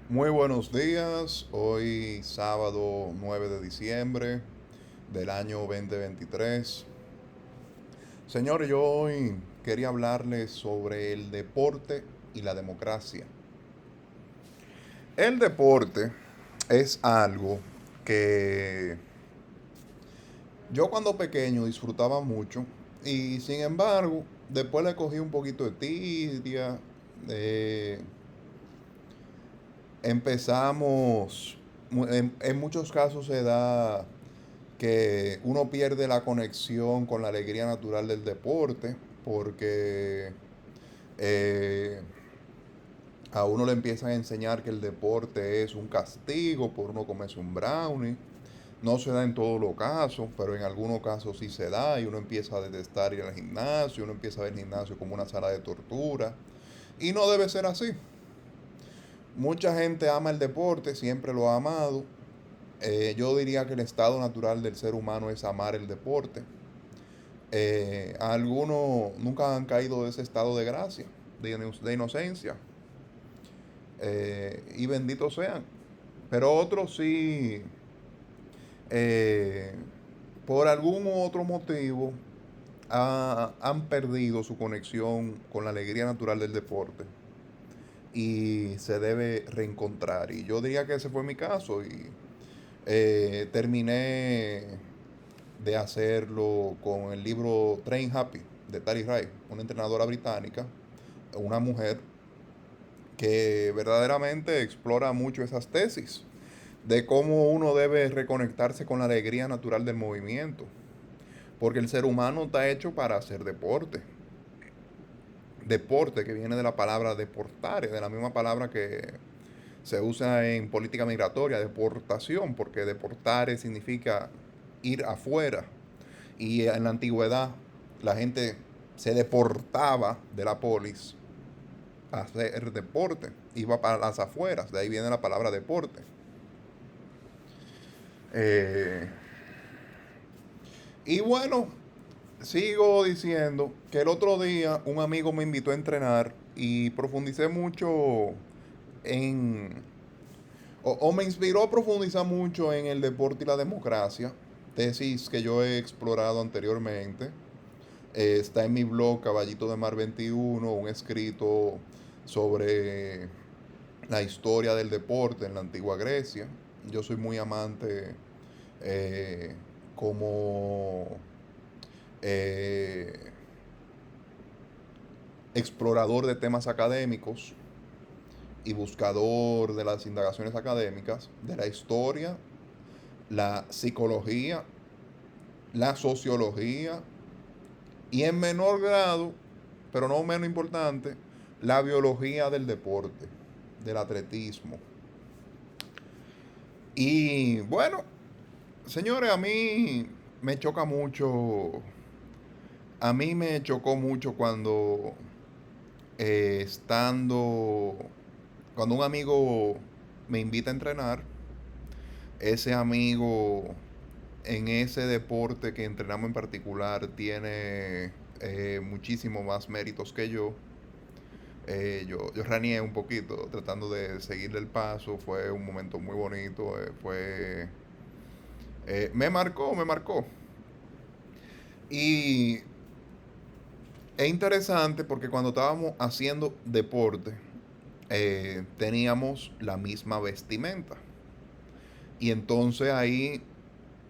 Muy buenos días, hoy sábado 9 de diciembre del año 2023. Señores, yo hoy quería hablarles sobre el deporte y la democracia. El deporte es algo que yo cuando pequeño disfrutaba mucho y sin embargo después le cogí un poquito de tiria. eh, Empezamos, en muchos casos se da que uno pierde la conexión con la alegría natural del deporte porque eh, a uno le empiezan a enseñar que el deporte es un castigo por uno comerse un brownie. No se da en todos los casos, pero en algunos casos sí se da y uno empieza a detestar ir al gimnasio, uno empieza a ver el gimnasio como una sala de tortura y no debe ser así. Mucha gente ama el deporte, siempre lo ha amado. Yo diría que el estado natural del ser humano es amar el deporte. Algunos nunca han caído de ese estado de gracia, de inocencia, y benditos sean. Pero otros sí, eh, por algún otro motivo, han perdido su conexión con la alegría natural del deporte y se debe reencontrar. Y yo diría que ese fue mi caso y terminé de hacerlo con el libro Train Happy de Tari Ray, una entrenadora británica, una mujer que verdaderamente explora mucho esas tesis de cómo uno debe reconectarse con la alegría natural del movimiento, porque el ser humano está hecho para hacer deporte. Deporte que viene de la palabra deportare, de la misma palabra que se usa en política migratoria, deportación, porque deportare significa ir afuera. Y en la antigüedad la gente se deportaba de la polis a hacer deporte, iba para las afueras, de ahí viene la palabra deporte. Eh, y bueno, sigo diciendo que el otro día un amigo me invitó a entrenar y profundicé mucho en, o me inspiró a profundizar mucho en el deporte y la democracia, tesis que yo he explorado anteriormente. Está en mi blog Caballito de Mar 21, un escrito sobre la historia del deporte en la antigua Grecia. Yo soy muy amante eh, como eh, explorador de temas académicos y buscador de las indagaciones académicas, de la historia, la psicología, la sociología y en menor grado, pero no menos importante, la biología del deporte, del atletismo. Y bueno, señores, me choca mucho, a mí me chocó mucho cuando estando, cuando un amigo me invita a entrenar, ese amigo en ese deporte que entrenamos en particular tiene muchísimo más méritos que yo. Yo raneé un poquito tratando de seguirle el paso. Fue un momento muy bonito. Me marcó, me marcó. Y es interesante porque cuando estábamos haciendo deporte, teníamos la misma vestimenta. Y entonces ahí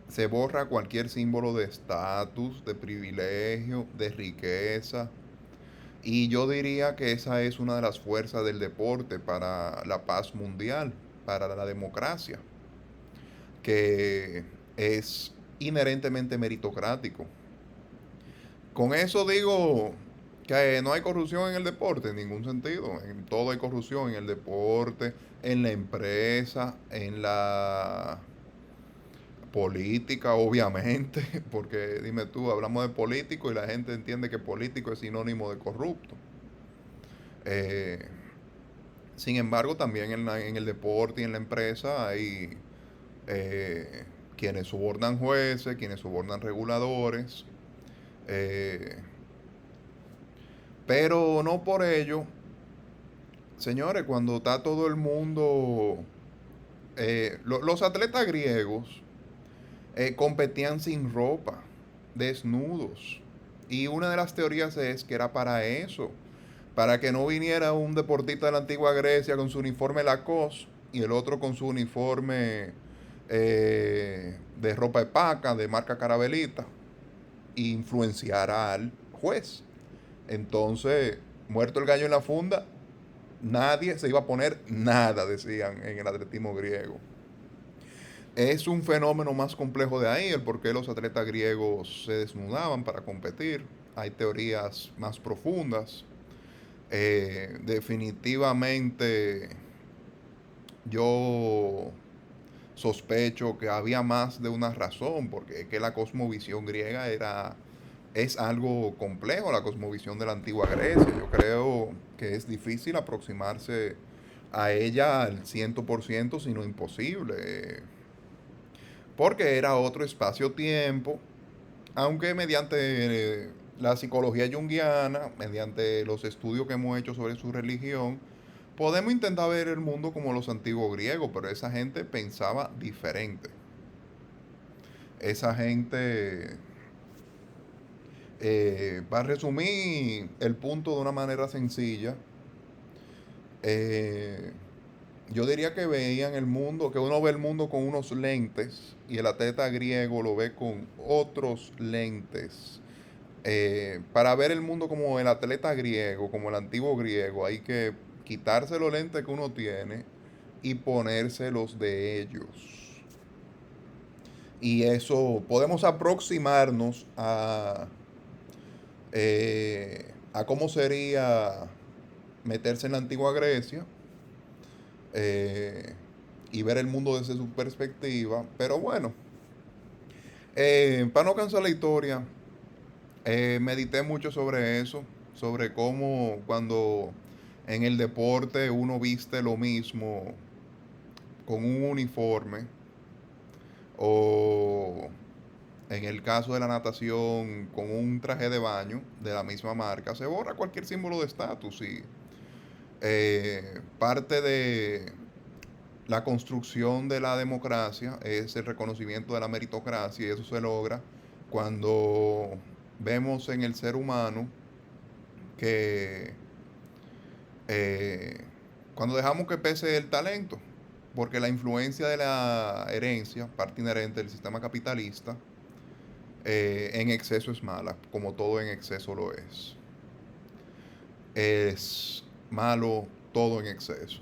se borra cualquier símbolo de estatus, de privilegio, de riqueza. Y yo diría que esa es una de las fuerzas del deporte para la paz mundial, para la democracia, que es inherentemente meritocrático. Con eso digo que no hay corrupción en el deporte en ningún sentido. En todo hay corrupción en el deporte, en la empresa, en la política, obviamente, porque dime tú, hablamos de político y la gente entiende que político es sinónimo de corrupto. Eh, Sin embargo, también en el deporte y en la empresa hay eh, quienes sobornan jueces, quienes sobornan reguladores, eh, pero no por ello Señores, cuando está todo el mundo, los atletas griegos competían sin ropa, desnudos. Y una de las teorías es que era para eso, para que no viniera un deportista de la antigua Grecia con su uniforme Lacoste y el otro con su uniforme de ropa opaca, de marca Carabelita, e influenciara al juez. Entonces, muerto el gallo en la funda, nadie se iba a poner nada, decían en el atletismo griego. Es un fenómeno más complejo de ahí, el por qué los atletas griegos se desnudaban para competir. Hay teorías más profundas. Definitivamente yo sospecho que había más de una razón, porque es que la cosmovisión griega es algo complejo, la cosmovisión de la antigua Grecia. Yo creo que es difícil aproximarse a ella al 100%, sino imposible, porque era otro espacio-tiempo, aunque mediante la psicología junguiana, mediante los estudios que hemos hecho sobre su religión, podemos intentar ver el mundo como los antiguos griegos, pero esa gente pensaba diferente. Esa gente, para resumir el punto de una manera sencilla, eh, yo diría que veían el mundo, que uno ve el mundo con unos lentes y el atleta griego lo ve con otros lentes. Para ver el mundo como el atleta griego, como el antiguo griego, hay que quitarse los lentes que uno tiene y ponerse los de ellos. Y eso podemos aproximarnos a cómo sería meterse en la antigua Grecia eh, y ver el mundo desde su perspectiva. Pero bueno, para no cansar la historia, medité mucho sobre eso, sobre cómo cuando en el deporte uno viste lo mismo con un uniforme o en el caso de la natación con un traje de baño de la misma marca, se borra cualquier símbolo de estatus y parte de la construcción de la democracia es el reconocimiento de la meritocracia y eso se logra cuando vemos en el ser humano que eh, cuando dejamos que pese el talento, porque la influencia de la herencia, parte inherente del sistema capitalista, en exceso es mala, como todo en exceso lo es. Es malo todo en exceso.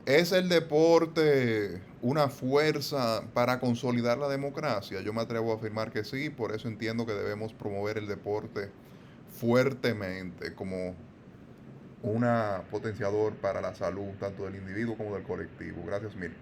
¿Es el deporte una fuerza para consolidar la democracia? Yo me atrevo a afirmar que sí, por eso entiendo que debemos promover el deporte fuertemente como una potenciador para la salud tanto del individuo como del colectivo. Gracias mil.